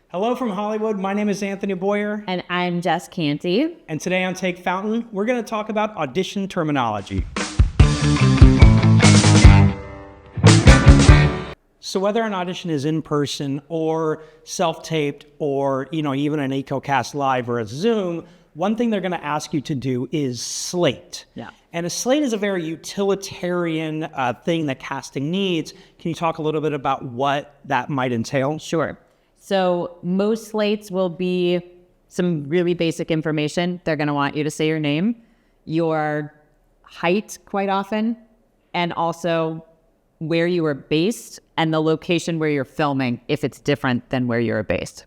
Hello from Hollywood. My name is Anthony Boyer. And I'm Jess Canty. And today on Take Fountain, we're going to talk about audition terminology. So whether an audition is in person or self-taped or, even an EcoCast Live or a Zoom, one thing they're going to ask you to do is slate. Yeah. And a slate is a very utilitarian thing that casting needs. Can you talk a little bit about what that might entail? Sure. So most slates will be some really basic information. They're going to want you to say your name, your height quite often, and also where you were based and the location where you're filming if it's different than where you're based.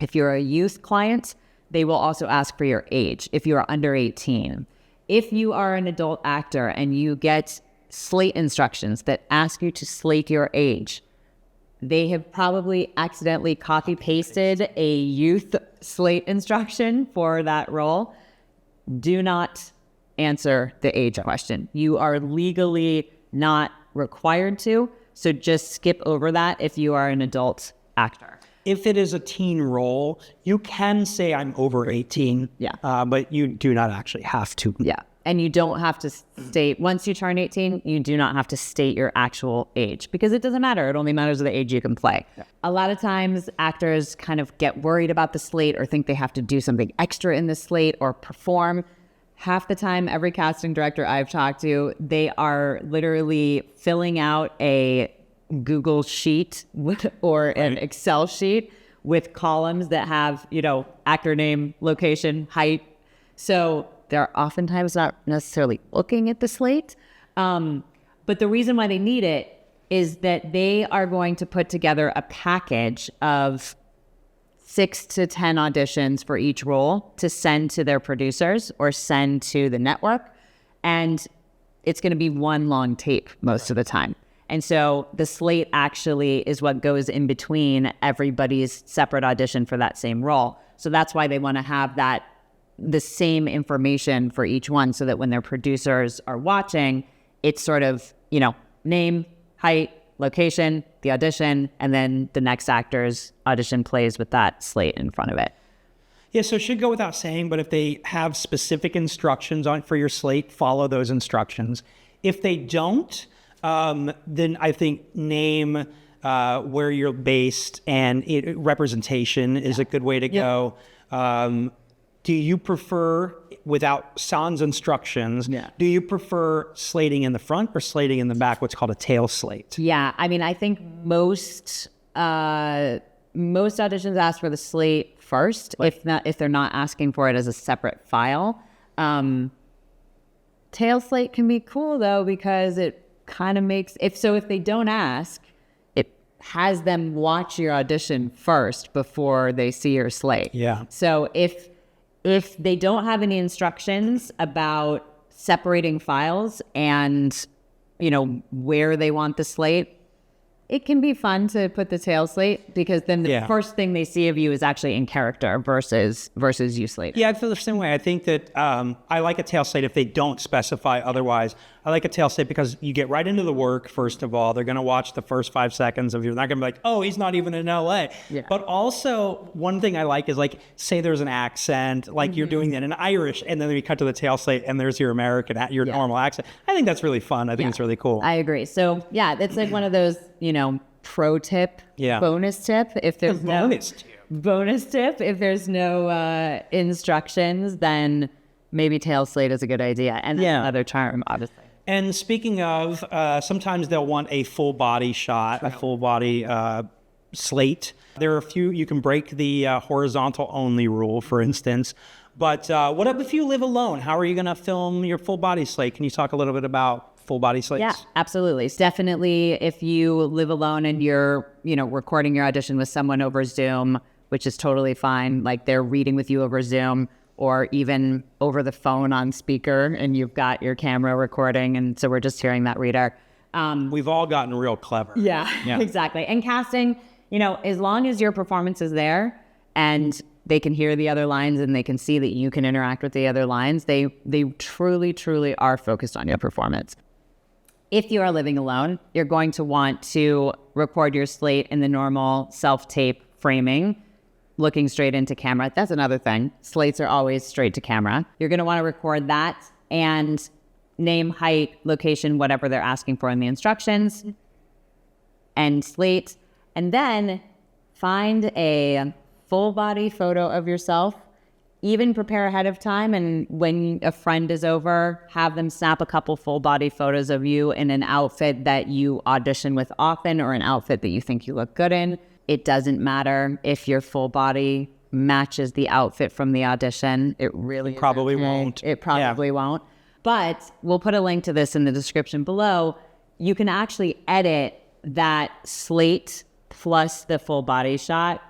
If you're a youth client, they will also ask for your age if you are under 18. If you are an adult actor and you get slate instructions that ask you to slate your age, they have probably accidentally copy-pasted a youth slate instruction for that role. Do not answer the age question. You are legally not required to, so just skip over that if you are an adult actor. If it is a teen role, you can say I'm over 18, but you do not actually have to. Yeah, and you don't have to state, once you turn 18, you do not have to state your actual age because it doesn't matter. It only matters the age you can play. Yeah. A lot of times actors kind of get worried about the slate or think they have to do something extra in the slate or perform. Half the time, every casting director I've talked to, they are literally filling out a Google sheet or an Excel sheet with columns that have, actor name, location, height. So they're oftentimes not necessarily looking at the slate. But the reason why they need it is that they are going to put together a package of 6 to 10 auditions for each role to send to their producers or send to the network. And it's going to be one long tape most of the time. And so the slate actually is what goes in between everybody's separate audition for that same role. So that's why they want to have the same information for each one so that when their producers are watching, it's sort of, name, height, location, the audition, and then the next actor's audition plays with that slate in front of it. Yeah, so it should go without saying, but if they have specific instructions for your slate, follow those instructions. If they don't, then I think name, where you're based, and representation is a good way to go. Do you prefer, without sans instructions, do you prefer slating in the front or slating in the back, what's called a tail slate? Yeah, I mean, I think most auditions ask for the slate first, if they're not asking for it as a separate file. Tail slate can be cool, though, because it kind of makes, if they don't ask, it has them watch your audition first before they see your slate. Yeah. So if they don't have any instructions about separating files and, where they want the slate, it can be fun to put the tail slate because then the first thing they see of you is actually in character versus you slate. Yeah, I feel the same way. I think that I like a tail slate if they don't specify otherwise. I like a tail slate because you get right into the work, first of all. They're going to watch the first 5 seconds of you. They're not going to be like, oh, he's not even in LA. Yeah. But also, one thing I like is, say there's an accent, you're doing that in Irish, and then we cut to the tail slate, and there's your American, your normal accent. I think that's really fun. I think it's really cool. I agree. So, it's like one of those, pro tip, bonus tip. If there's bonus tip, if there's no instructions, then maybe tail slate is a good idea. And another term, obviously. And speaking of, sometimes they'll want a full body shot, a full body slate. There are a few, you can break the horizontal only rule, for instance. But what if you live alone? How are you going to film your full body slate? Can you talk a little bit about full body slates? Yeah, absolutely. It's definitely, if you live alone and you're, recording your audition with someone over Zoom, which is totally fine, like they're reading with you over Zoom or even over the phone on speaker and you've got your camera recording and so we're just hearing that reader. We've all gotten real clever. Yeah, exactly. And casting, as long as your performance is there and they can hear the other lines and they can see that you can interact with the other lines, they truly, truly are focused on your performance. If you are living alone, you're going to want to record your slate in the normal self-tape framing looking straight into camera. That's another thing. Slates are always straight to camera. You're going to want to record that and name, height, location, whatever they're asking for in the instructions, and slate. And then find a full body photo of yourself. Even prepare ahead of time, and when a friend is over, have them snap a couple full body photos of you in an outfit that you audition with often, or an outfit that you think you look good in. It doesn't matter if your full body matches the outfit from the audition. It really probably won't. It probably won't. But we'll put a link to this in the description below. You can actually edit that slate plus the full body shot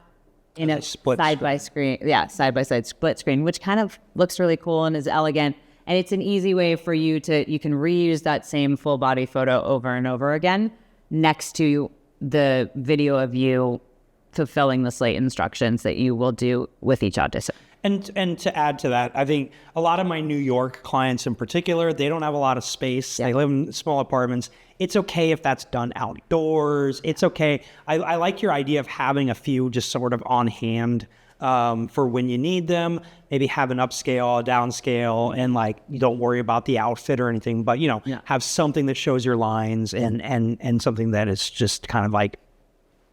in a side by side split screen, which kind of looks really cool and is elegant. And it's an easy way for you can reuse that same full body photo over and over again next to the video of you fulfilling the slate instructions that you will do with each audition. And to add to that, I think a lot of my New York clients in particular, they don't have a lot of space. They live in small apartments. It's okay if that's done outdoors. It's okay. I like your idea of having a few just sort of on hand for when you need them. Maybe have an upscale, a downscale, and like you don't worry about the outfit or anything, but have something that shows your lines and something that is just kind of like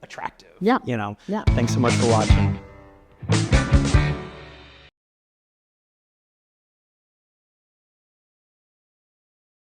attractive. Yeah. Thanks so much for watching.